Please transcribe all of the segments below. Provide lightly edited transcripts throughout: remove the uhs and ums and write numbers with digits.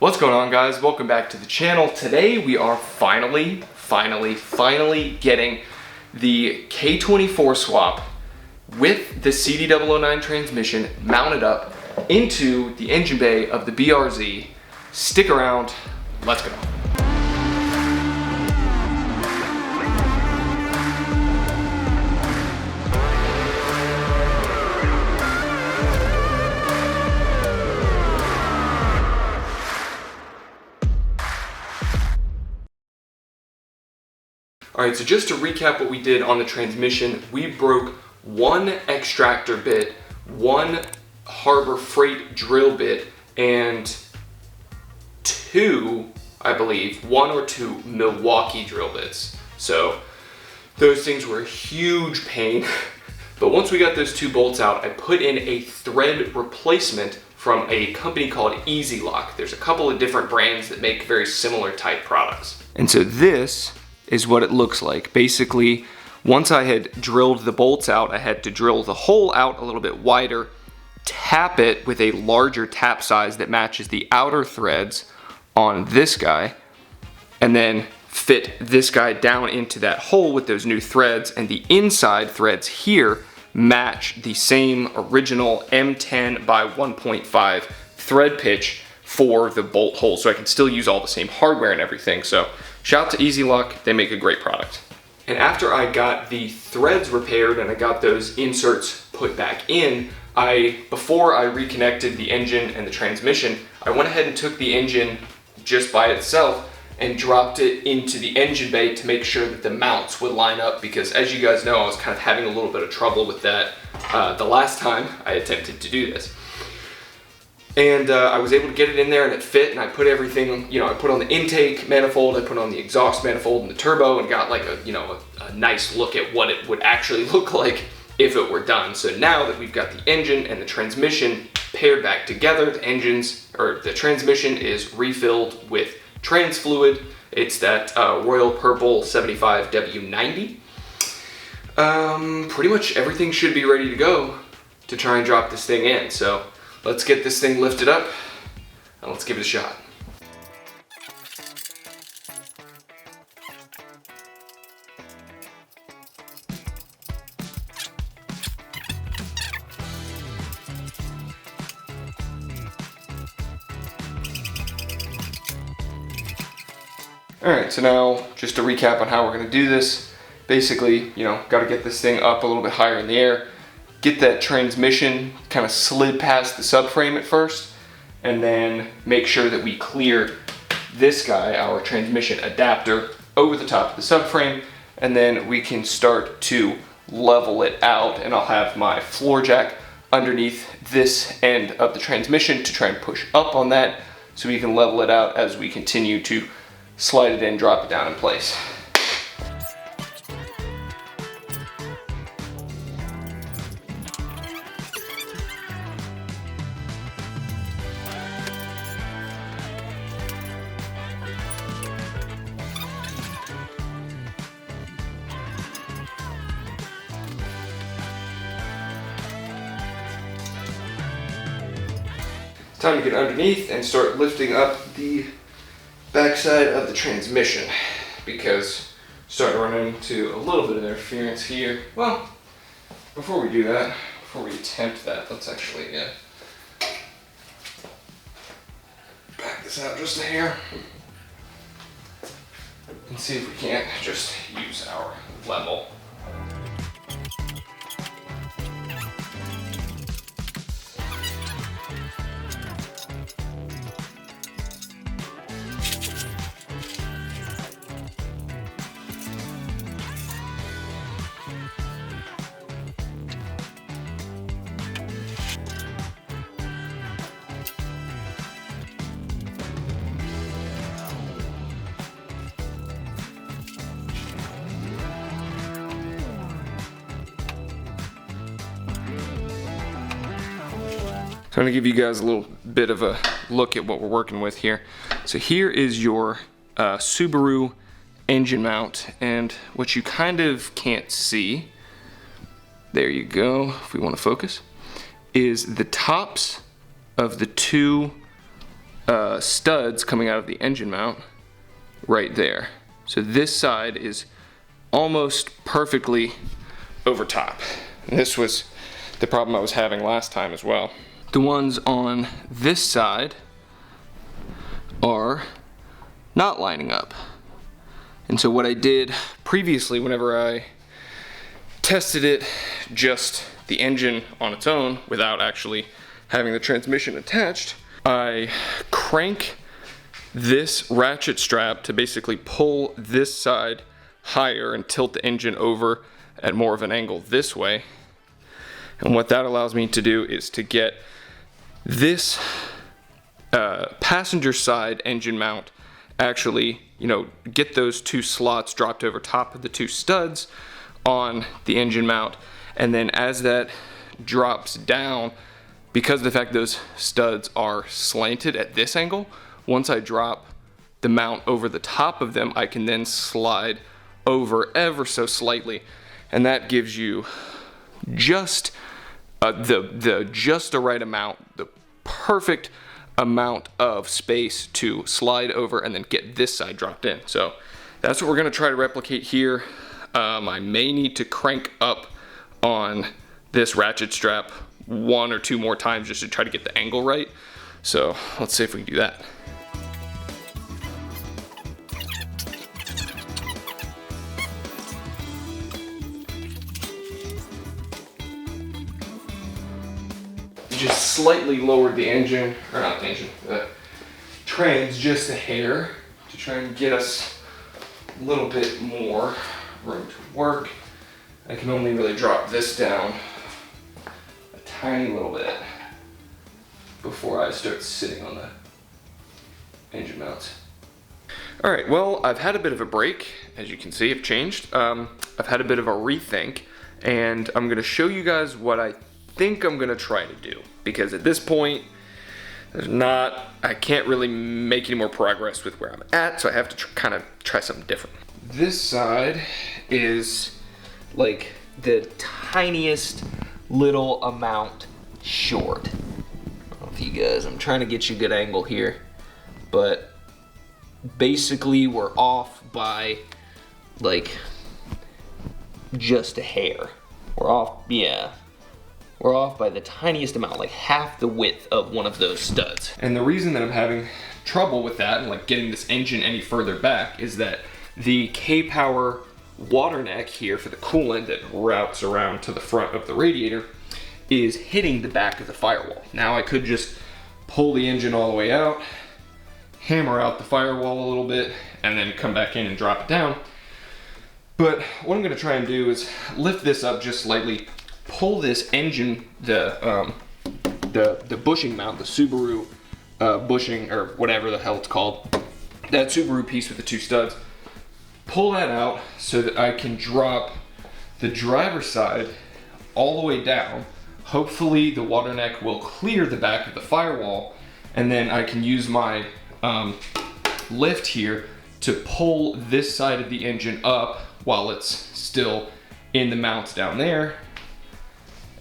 What's going on, guys? Welcome back to the channel. Today we are finally getting the K24 swap with the CD009 transmission mounted up into the engine bay of the BRZ. Stick around, let's go. Alright, so just to recap what we did on the transmission, we broke one extractor bit, one Harbor Freight drill bit, and two, I believe, one or two Milwaukee drill bits. So those things were a huge pain. But once we got those two bolts out, I put in a thread replacement from a company called Easy Lock. There's a couple of different brands that make very similar type products. And so this is what it looks like. Basically, once I had drilled the bolts out, I had to drill the hole out a little bit wider, tap it with a larger tap size that matches the outer threads on this guy, and then fit this guy down into that hole with those new threads, and the inside threads here match the same original M10 by 1.5 thread pitch for the bolt hole, so I can still use all the same hardware and everything. So shout out to Easy Lock, they make a great product. And after I got the threads repaired and I got those inserts put back in, before I reconnected the engine and the transmission, I went ahead and took the engine just by itself and dropped it into the engine bay to make sure that the mounts would line up, because as you guys know, I was kind of having a little bit of trouble with that the last time I attempted to do this. And I was able to get it in there and it fit, and I put everything, I put on the intake manifold, I put on the exhaust manifold and the turbo, and got like a nice look at what it would actually look like if it were done. So now that we've got the engine and the transmission paired back together, the transmission is refilled with trans fluid. It's that Royal Purple 75W90. Pretty much everything should be ready to go to try and drop this thing in. So let's get this thing lifted up and let's give it a shot. Alright, so now just to recap on how we're going to do this, basically, got to get this thing up a little bit higher in the air, get that transmission kind of slid past the subframe at first, and then make sure that we clear this guy, our transmission adapter, over the top of the subframe, and then we can start to level it out, and I'll have my floor jack underneath this end of the transmission to try and push up on that so we can level it out as we continue to slide it in, drop it down in place. It's time to get underneath and start lifting up the backside of the transmission, because starting to run into a little bit of interference here. Well, before we do that, before we attempt that, let's actually back this out just a hair and see if we can't just use our level. So I'm going to give you guys a little bit of a look at what we're working with here. So here is your Subaru engine mount, and what you kind of can't see, there you go, if we want to focus, is the tops of the two studs coming out of the engine mount right there. So this side is almost perfectly over top. And this was the problem I was having last time as well. The ones on this side are not lining up. And so what I did previously, whenever I tested it, just the engine on its own without actually having the transmission attached, I crank this ratchet strap to basically pull this side higher and tilt the engine over at more of an angle this way. And what that allows me to do is to get this passenger side engine mount actually, get those two slots dropped over top of the two studs on the engine mount. And then as that drops down, because of the fact those studs are slanted at this angle, once I drop the mount over the top of them, I can then slide over ever so slightly, and that gives you just the right amount, the perfect amount of space to slide over and then get this side dropped in. So that's what we're gonna try to replicate here. I may need to crank up on this ratchet strap one or two more times just to try to get the angle right. So let's see if we can do that. Just slightly lowered the engine, or not the engine, the trans just a hair to try and get us a little bit more room to work. I can only really drop this down a tiny little bit before I start sitting on the engine mounts. All right, well, I've had a bit of a break. As you can see, I've changed. I've had a bit of a rethink, and I'm gonna show you guys what I think I'm gonna try to do, because at this point I can't really make any more progress with where I'm at, so I have to kind of try something different. This side is like the tiniest little amount short. I don't know if you guys, I'm trying to get you a good angle here, but basically we're off by like just a hair. We're off, yeah. We're off by the tiniest amount, like half the width of one of those studs. And the reason that I'm having trouble with that and like getting this engine any further back is that the K-Power water neck here for the coolant that routes around to the front of the radiator is hitting the back of the firewall. Now I could just pull the engine all the way out, hammer out the firewall a little bit, and then come back in and drop it down. But what I'm gonna try and do is lift this up just slightly, pull this engine, the bushing mount, the Subaru bushing, or whatever the hell it's called, that Subaru piece with the two studs, pull that out so that I can drop the driver's side all the way down. Hopefully the water neck will clear the back of the firewall, and then I can use my lift here to pull this side of the engine up while it's still in the mounts down there,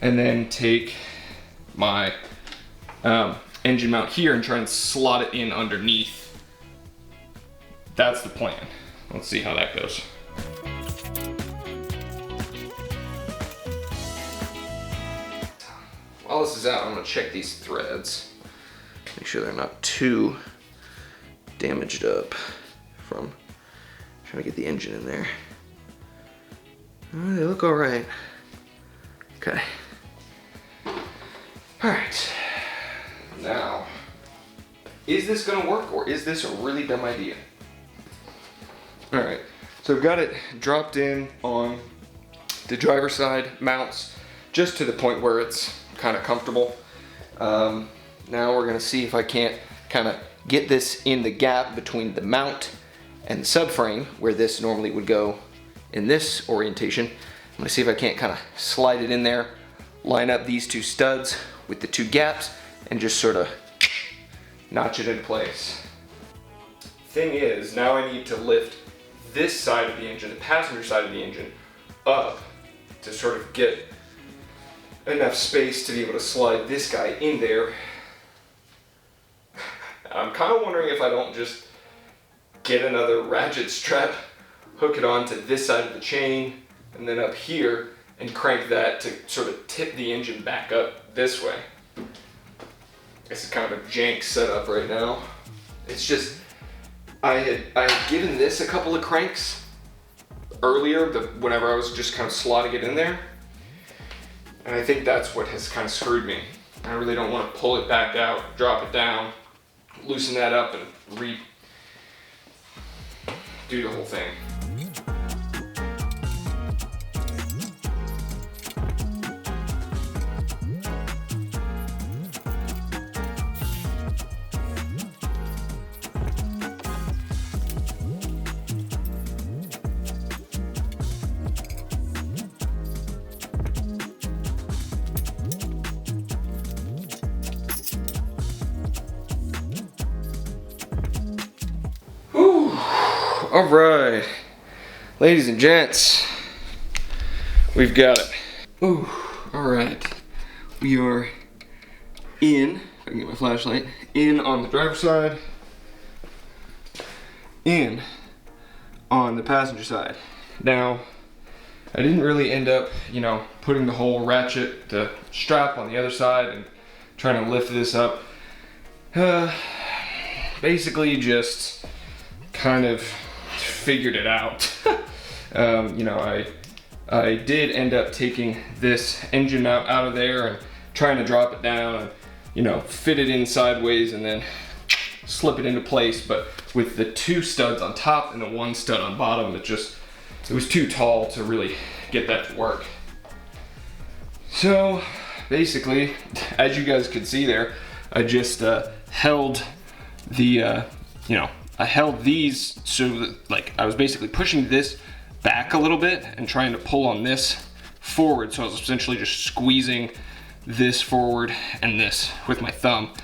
and then take my engine mount here and try and slot it in underneath. That's the plan. Let's see how that goes. While this is out, I'm gonna check these threads. Make sure they're not too damaged up from trying to get the engine in there. Oh, they look all right. Okay. All right. Now, is this gonna work, or is this a really dumb idea? All right, so I've got it dropped in on the driver's side mounts just to the point where it's kind of comfortable. Now we're gonna see if I can't kind of get this in the gap between the mount and the subframe, where this normally would go in this orientation. I'm gonna see if I can't kind of slide it in there, line up these two studs with the two gaps, and just sort of notch it in place. Thing is, now I need to lift this side of the engine, the passenger side of the engine, up to sort of get enough space to be able to slide this guy in there. I'm kind of wondering if I don't just get another ratchet strap, hook it onto this side of the chain, and then up here, and crank that to sort of tip the engine back up this way. This is kind of a jank setup right now. It's just, I had given this a couple of cranks earlier, whenever I was just kind of slotting it in there. And I think that's what has kind of screwed me. I really don't want to pull it back out, drop it down, loosen that up, and do the whole thing. All right, ladies and gents, we've got it. Ooh, all right. We are in, if I can get my flashlight, in on the driver's side, in on the passenger side. Now, I didn't really end up, putting the whole ratchet, the strap on the other side and trying to lift this up. Basically just kind of figured it out. I did end up taking this engine mount out of there and trying to drop it down and fit it in sideways and then slip it into place, but with the two studs on top and the one stud on bottom, it was too tall to really get that to work. So basically, as you guys could see there, I just held the I held these so that, I was basically pushing this back a little bit and trying to pull on this forward. So I was essentially just squeezing this forward and this with my thumb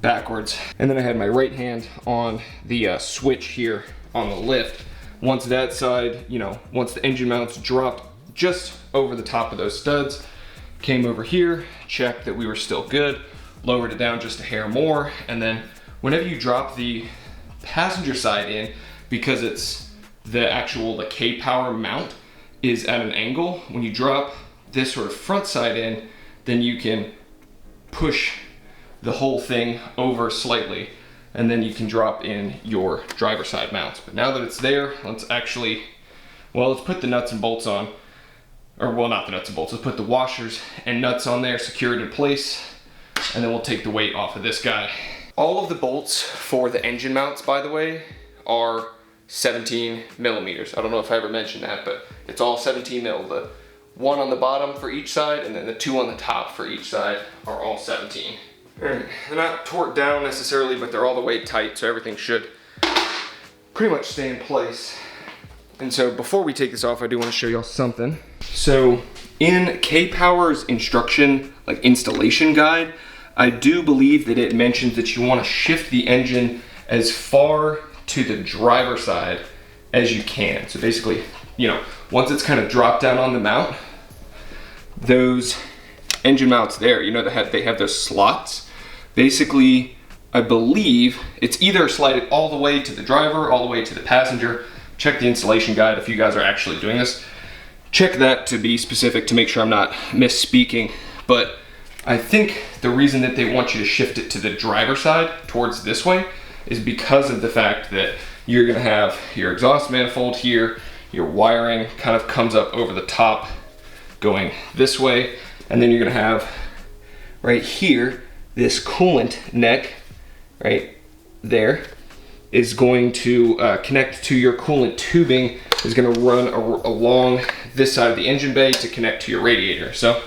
backwards. And then I had my right hand on the switch here on the lift. Once that side, once the engine mounts dropped just over the top of those studs, came over here, checked that we were still good, lowered it down just a hair more, and then whenever you drop the passenger side in, because it's the K-Power mount is at an angle, when you drop this sort of front side in, then you can push the whole thing over slightly, and then you can drop in your driver side mounts. But now that it's there, let's put the nuts and bolts on, or well, not the nuts and bolts, let's put the washers and nuts on there, secure it in place, and then we'll take the weight off of this guy. All of the bolts for the engine mounts, by the way, are 17 millimeters. I don't know if I ever mentioned that, but it's all 17 mil. The one on the bottom for each side, and then the two on the top for each side are all 17. They're not torqued down necessarily, but they're all the way tight, so everything should pretty much stay in place. And so before we take this off, I do want to show y'all something. So in K-Power's instruction, installation guide, I do believe that it mentions that you want to shift the engine as far to the driver side as you can. So basically, once it's kind of dropped down on the mount, those engine mounts there, they have those slots. Basically, I believe it's either slide it all the way to the driver, all the way to the passenger. Check the installation guide if you guys are actually doing this. Check that to be specific to make sure I'm not misspeaking, but I think the reason that they want you to shift it to the driver side towards this way is because of the fact that you're gonna have your exhaust manifold here, your wiring kind of comes up over the top going this way, and then you're gonna have right here, this coolant neck right there is going to connect to your coolant tubing, is gonna run along this side of the engine bay to connect to your radiator. So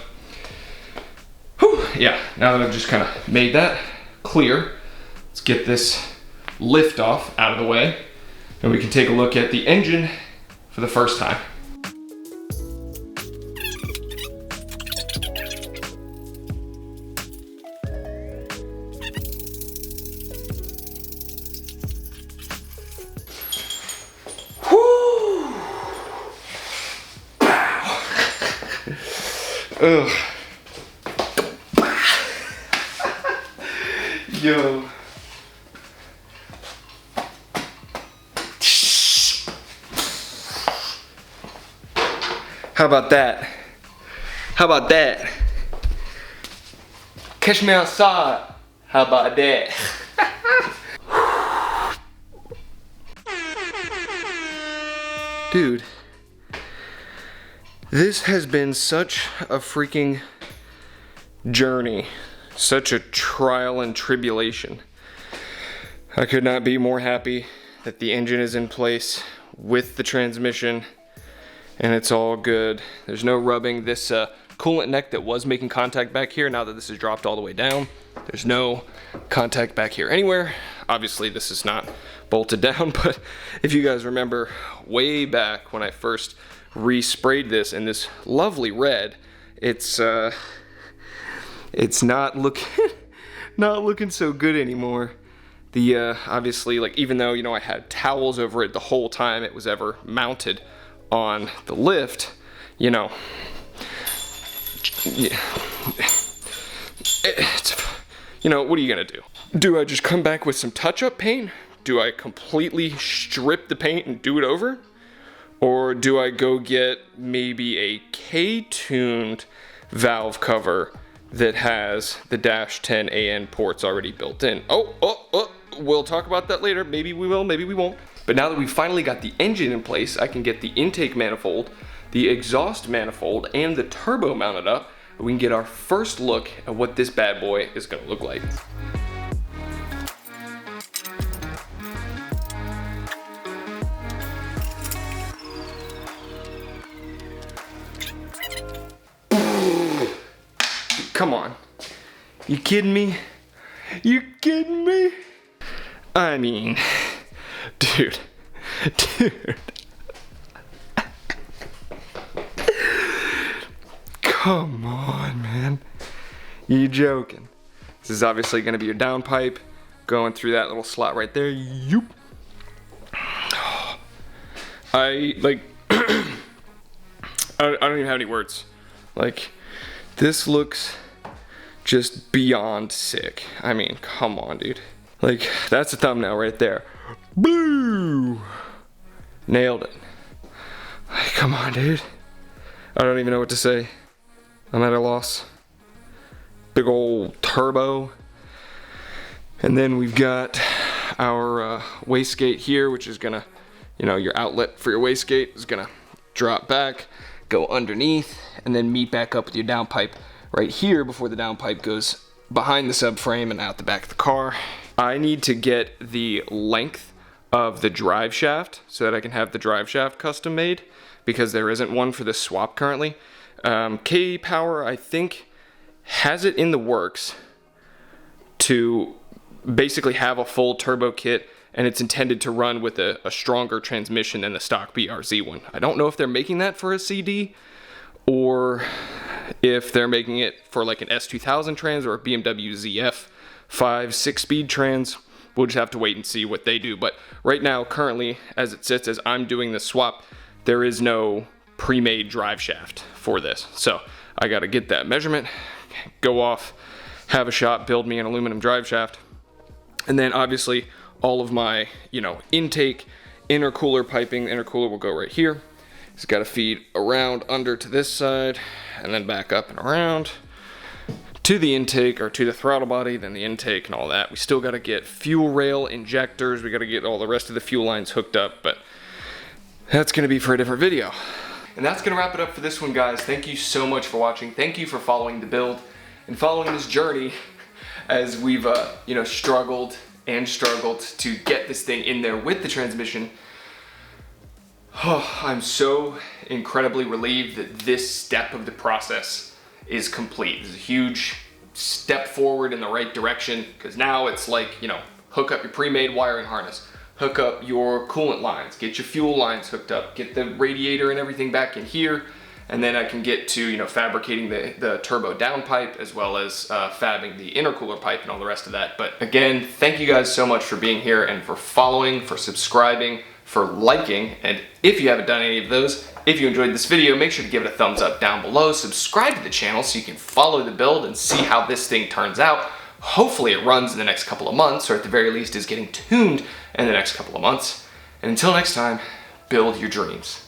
yeah, now that I've just kind of made that clear, let's get this lift off out of the way, and we can take a look at the engine for the first time. Whoo! Ugh. Yo. How about that? How about that? Catch me outside. How about that? Dude, this has been such a freaking journey, such a trial and tribulation. I could not be more happy that the engine is in place with the transmission and it's all good. There's no rubbing. This coolant neck that was making contact back here, now that this is dropped all the way down, there's no contact back here anywhere. Obviously this is not bolted down, but if you guys remember way back when I first resprayed this in this lovely red, it's not looking so good anymore. The obviously, like, even though, you know, I had towels over it the whole time it was ever mounted on the lift, you know, yeah, you know, what are you gonna do? Do I just come back with some touch-up paint? Do I completely strip the paint and do it over? Or do I go get maybe a K-tuned valve cover that has the -10 AN ports already built in? Oh, we'll talk about that later. Maybe we will, maybe we won't. But now that we've finally got the engine in place, I can get the intake manifold, the exhaust manifold, and the turbo mounted up. And we can get our first look at what this bad boy is gonna look like. Come on. You kidding me? You kidding me? I mean, dude. Come on, man. You joking? This is obviously gonna be your downpipe going through that little slot right there. Yoop. I don't even have any words. Like, this looks just beyond sick. I mean, come on, dude. Like, that's a thumbnail right there. Boo! Nailed it. Like, come on, dude. I don't even know what to say. I'm at a loss. Big old turbo. And then we've got our wastegate here, which is gonna, you know, your outlet for your wastegate is gonna drop back, go underneath, and then meet back up with your downpipe right here before the downpipe goes behind the subframe and out the back of the car. I need to get the length of the drive shaft so that I can have the drive shaft custom made, because there isn't one for this swap currently. K-Power, I think, has it in the works to basically have a full turbo kit, and it's intended to run with a stronger transmission than the stock BRZ one. I don't know if they're making that for a CD or if they're making it for like an S2000 trans or a BMW ZF 5-6-speed trans. We'll just have to wait and see what they do. But right now, currently, as it sits, as I'm doing the swap, there is no pre-made drive shaft for this. So I got to get that measurement, go off, have a shop build me an aluminum drive shaft, and then obviously all of my, you know, intake, intercooler piping. The intercooler will go right here. It's got to feed around under to this side and then back up and around to the intake, or to the throttle body, then the intake and all that. We still got to get fuel rail injectors. We got to get all the rest of the fuel lines hooked up, but that's going to be for a different video. And that's going to wrap it up for this one, guys. Thank you so much for watching. Thank you for following the build and following this journey as we've, you know, struggled to get this thing in there with the transmission. Oh, I'm so incredibly relieved that this step of the process is complete. This is a huge step forward in the right direction, because now it's like, you know, hook up your pre-made wiring harness, hook up your coolant lines, get your fuel lines hooked up, get the radiator and everything back in here, and then I can get to, you know, fabricating the turbo downpipe, as well as fabbing the intercooler pipe and all the rest of that. But again, thank you guys so much for being here and for following, for subscribing, for liking, and if you haven't done any of those, if you enjoyed this video, make sure to give it a thumbs up down below, subscribe to the channel so you can follow the build and see how this thing turns out. Hopefully it runs in the next couple of months, or at the very least is getting tuned in the next couple of months. And until next time, build your dreams.